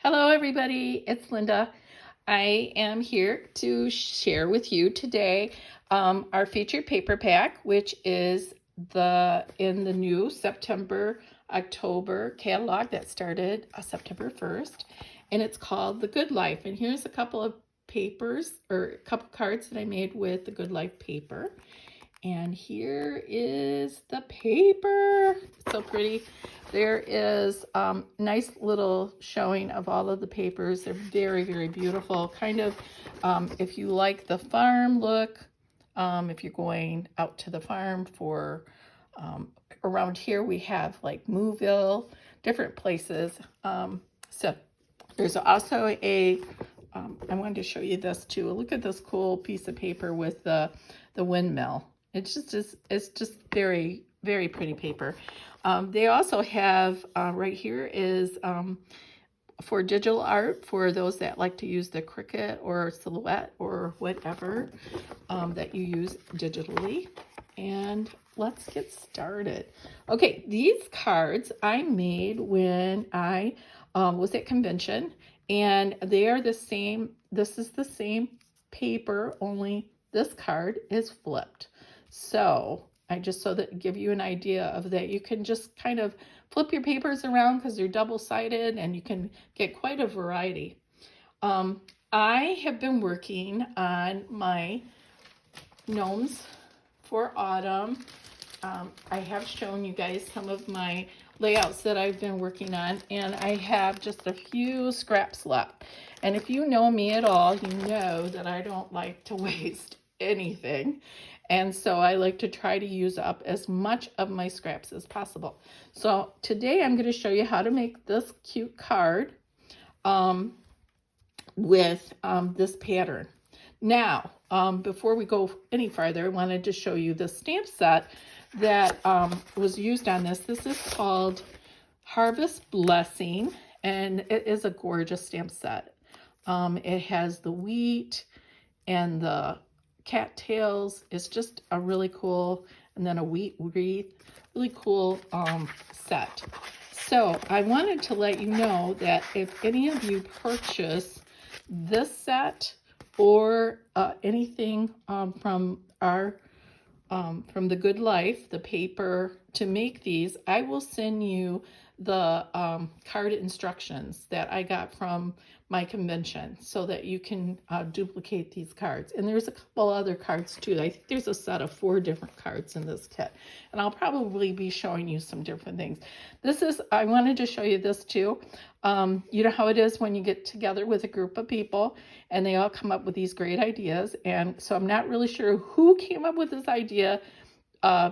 Hello everybody, it's Linda. I am here to share with you today our featured paper pack, which is in the new September-October catalog that started September 1st, and it's called The Good Life. And here's a couple of papers, or a couple cards that I made with the Good Life paper. And here is the paper. It's so pretty. There is a nice little showing of all of the papers. They're very, very beautiful. Kind of, if you like the farm look, if you're going out to the farm for, around here we have like Mooville, different places. So there's also I wanted to show you this too. Look at this cool piece of paper with the windmill. It's just very, very pretty paper. They also have, right here is for digital art, for those that like to use the Cricut or Silhouette or whatever that you use digitally. And let's get started. Okay, these cards I made when I was at convention, and they are the same. This is the same paper, only this card is flipped. So I just, so that give you an idea of that, you can just kind of flip your papers around because they're double-sided and you can get quite a variety. I have been working on my Gnomes for autumn. I have shown you guys some of my layouts that I've been working on, and I have just a few scraps left. And if you know me at all, you know that I don't like to waste anything. And so I like to try to use up as much of my scraps as possible. So today I'm going to show you how to make this cute card with this pattern. Now, before we go any farther, I wanted to show you the stamp set that was used on this. This is called Harvest Blessing, and it is a gorgeous stamp set. It has the wheat and the cattails. It's just a really cool, and then a wheat wreath, really cool set. So I wanted to let you know that if any of you purchase this set or anything from the Good Life, the paper to make these, I will send you the card instructions that I got from my convention so that you can duplicate these cards. And there's a couple other cards too. I think there's a set of 4 different cards in this kit, and I'll probably be showing you some different things. I wanted to show you this too. You know how it is when you get together with a group of people and they all come up with these great ideas. And so I'm not really sure who came up with this idea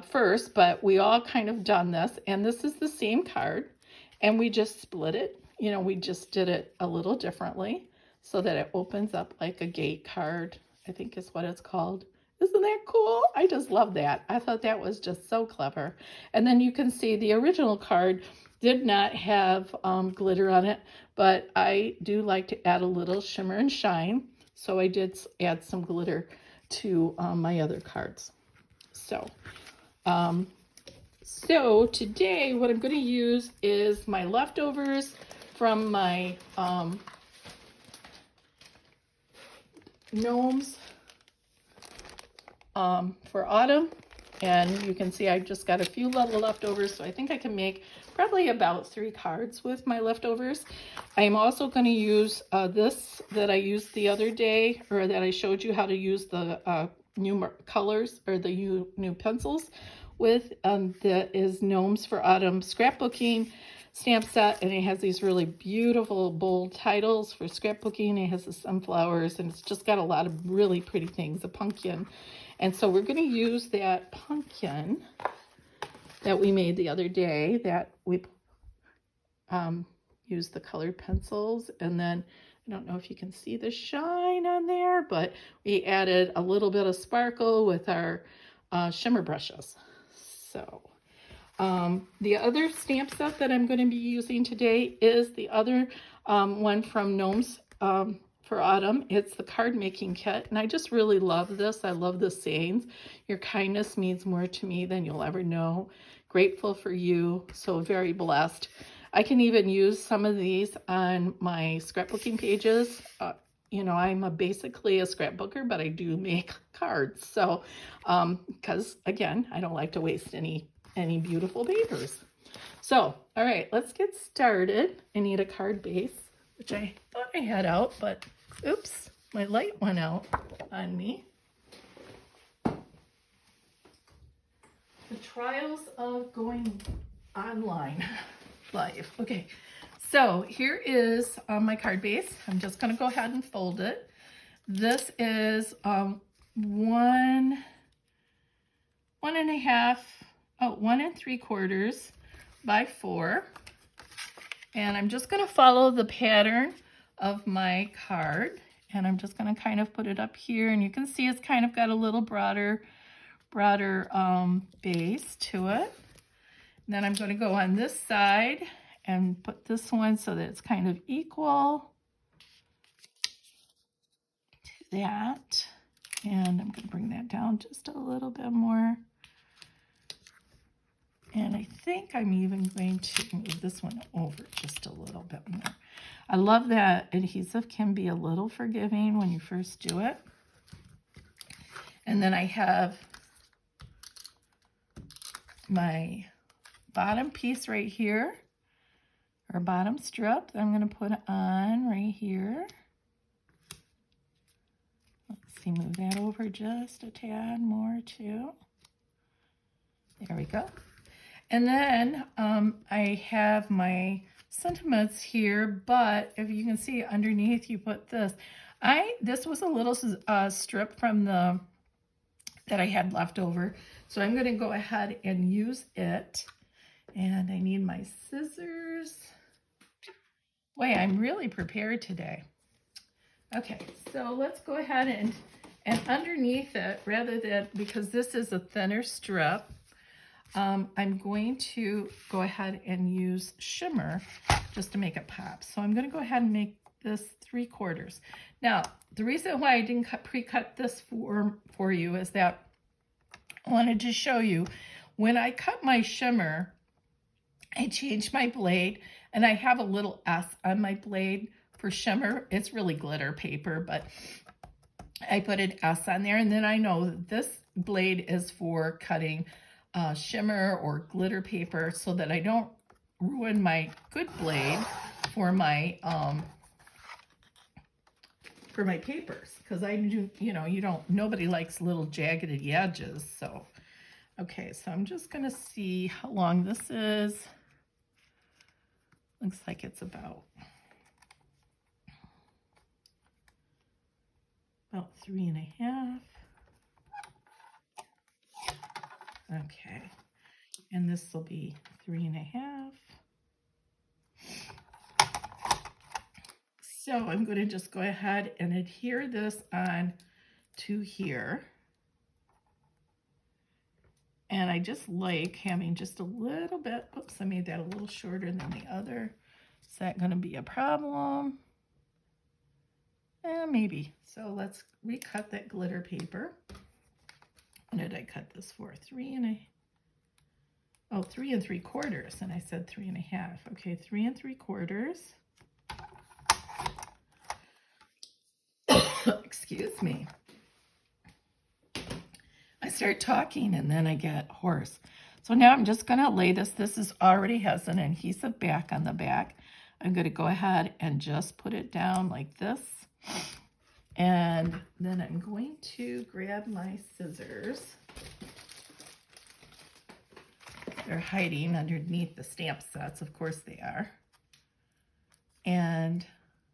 first, but we all kind of done this, and this is the same card, and we just split it. You know, we just did it a little differently so that it opens up like a gate card, I think is what it's called. Isn't that cool? I just love that. I thought that was just so clever. And then you can see the original card did not have glitter on it, but I do like to add a little shimmer and shine. So I did add some glitter to my other cards. So today what I'm going to use is my leftovers from my Gnomes for autumn. And you can see I've just got a few little leftovers, so I think I can make probably about 3 cards with my leftovers. I'm also going to use this that I used the other day, or that I showed you how to use the new colors, or the new pencils with. That is Gnomes for Autumn Scrapbooking stamp set, and it has these really beautiful bold titles for scrapbooking. It has the sunflowers, and it's just got a lot of really pretty things, a pumpkin. And so we're going to use that pumpkin that we made the other day, that we used the colored pencils, and then I don't know if you can see the shine on there, but we added a little bit of sparkle with our shimmer brushes. So the other stamp set that I'm going to be using today is the other one from Gnomes for autumn. It's the card making kit, and I just really love this. I love the sayings. Your kindness means more to me than you'll ever know. Grateful for you. So very blessed. I can even use some of these on my scrapbooking pages. You know, I'm basically a scrapbooker, but I do make cards. So, because again, I don't like to waste any beautiful papers. So, all right, let's get started. I need a card base, which I thought I had out, but oops, my light went out on me. The trials of going online live. Okay, so here is my card base. I'm just going to go ahead and fold it. This is 1 3/4 by 4, and I'm just going to follow the pattern of my card, and I'm just going to kind of put it up here, and you can see it's kind of got a little broader base to it. And then I'm going to go on this side and put this one so that it's kind of equal to that. And I'm going to bring that down just a little bit more. And I think I'm even going to move this one over just a little bit more. I love that adhesive can be a little forgiving when you first do it. And then I have my bottom piece right here, or bottom strip that I'm going to put on right here. Let's see, move that over just a tad more too. There we go. And then I have my sentiments here, but if you can see underneath, you put this. This was a little strip from that I had left over, so I'm going to go ahead and use it. And I need my scissors. Boy, I'm really prepared today. Okay, so let's go ahead and underneath it, rather than, because this is a thinner strip, I'm going to go ahead and use shimmer just to make it pop. So I'm going to go ahead and make this 3/4. Now, the reason why I didn't pre-cut this for you is that I wanted to show you when I cut my shimmer, I changed my blade, and I have a little S on my blade for shimmer. It's really glitter paper, but I put an S on there, and then I know that this blade is for cutting shimmer or glitter paper, so that I don't ruin my good blade for my papers, because I do, you know, nobody likes little jagged edges. So okay, so I'm just going to see how long this is. Looks like it's about 3.5. Okay, and this will be 3.5. So I'm going to just go ahead and adhere this on to here. And I just like having just a little bit, oops, I made that a little shorter than the other. Is that going to be a problem? Maybe. So let's recut that glitter paper. What did I cut this for? 3 3/4, and I said 3.5. Okay, 3 3/4. Excuse me. I start talking and then I get hoarse. So now I'm just going to lay this. This already has an adhesive back on the back. I'm going to go ahead and just put it down like this. And then I'm going to grab my scissors. They're hiding underneath the stamp sets. Of course they are. And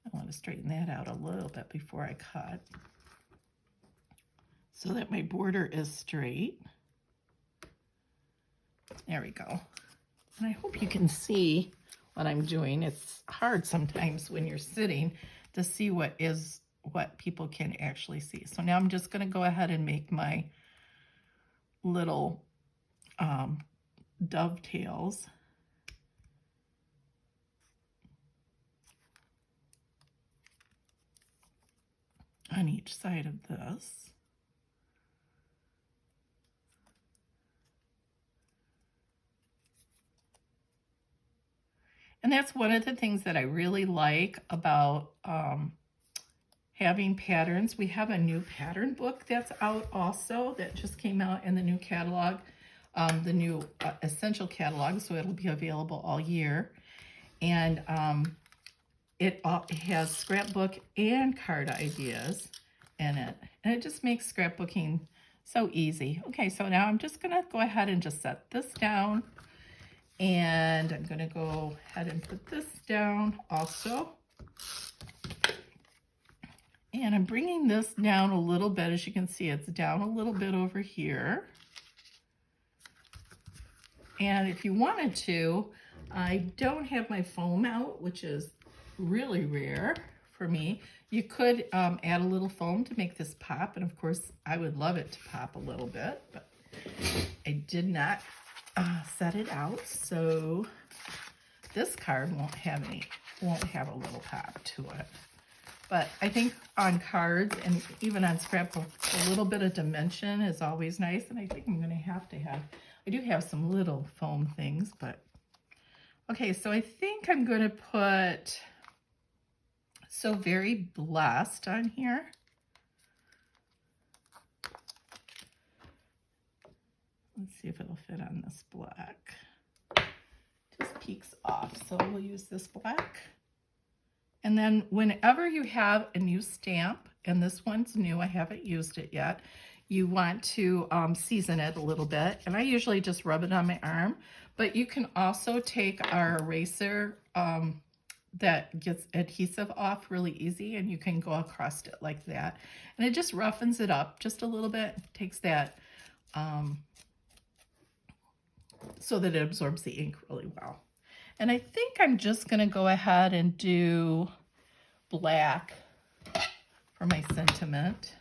I want to straighten that out a little bit before I cut, so that my border is straight. There we go. And I hope you can see what I'm doing. It's hard sometimes when you're sitting to see what people can actually see. So now I'm just going to go ahead and make my little dovetails. On each side of this. And that's one of the things that I really like about having patterns. We have a new pattern book that's out also that just came out in the new catalog, the new essential catalog, so it'll be available all year. And it has scrapbook and card ideas in it. And it just makes scrapbooking so easy. Okay, so now I'm just gonna go ahead and just set this down. And I'm gonna go ahead and put this down also. And I'm bringing this down a little bit. As you can see, it's down a little bit over here. And if you wanted to, I don't have my foam out, which is really rare for me. You could add a little foam to make this pop. And of course, I would love it to pop a little bit, but I did not set it out. So this card won't have a little pop to it. But I think on cards and even on scrapbooks, a little bit of dimension is always nice. And I think I'm going to have, I do have some little foam things, but okay. So I think I'm going to put So Very Blessed on here. Let's see if it'll fit on this black. Just peeks off, so we'll use this black. And then whenever you have a new stamp, and this one's new, I haven't used it yet, you want to season it a little bit. And I usually just rub it on my arm, but you can also take our eraser that gets adhesive off really easy, and you can go across it like that. And it just roughens it up just a little bit, takes that so that it absorbs the ink really well. And I think I'm just going to go ahead and do black for my sentiment.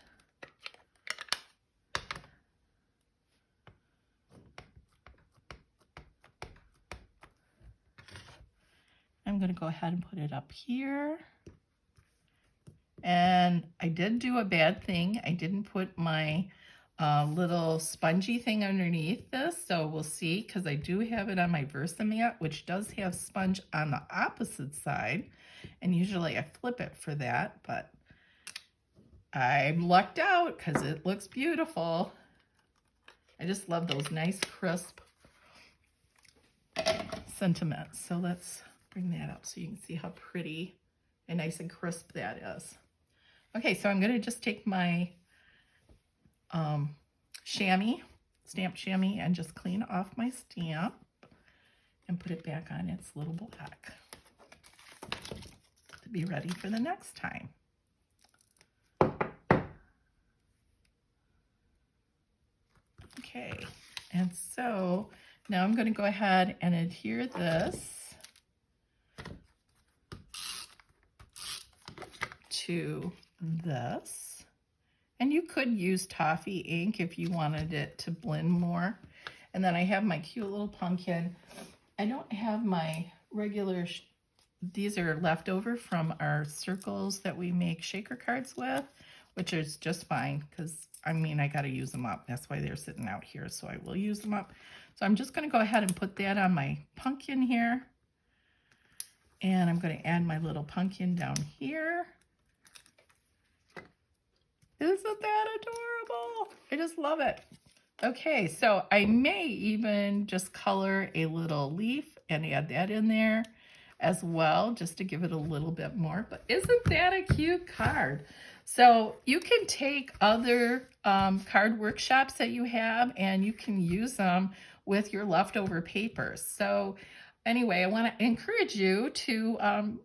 I'm going to go ahead and put it up here. And I did do a bad thing. I didn't put my little spongy thing underneath this, so we'll see, because I do have it on my Versamat, which does have sponge on the opposite side, and usually I flip it for that, but I'm lucked out because it looks beautiful. I just love those nice crisp sentiments. So let's bring that up so you can see how pretty and nice and crisp that is. Okay, so I'm going to just take my stamp chamois, and just clean off my stamp and put it back on its little black to be ready for the next time. Okay, and so now I'm going to go ahead and adhere this to this. And you could use toffee ink if you wanted it to blend more. And then I have my cute little pumpkin. I don't have my regular, these are left over from our circles that we make shaker cards with, which is just fine because, I mean, I got to use them up. That's why they're sitting out here, so I will use them up. So I'm just going to go ahead and put that on my pumpkin here. And I'm going to add my little pumpkin down here. Isn't that adorable? I just love it. Okay, so I may even just color a little leaf and add that in there as well, just to give it a little bit more. But isn't that a cute card? So you can take other card workshops that you have, and you can use them with your leftover papers. So anyway, I want to encourage you to,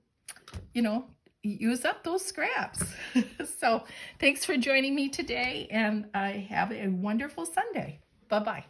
use up those scraps. So thanks for joining me today, and I have a wonderful Sunday. Bye-bye.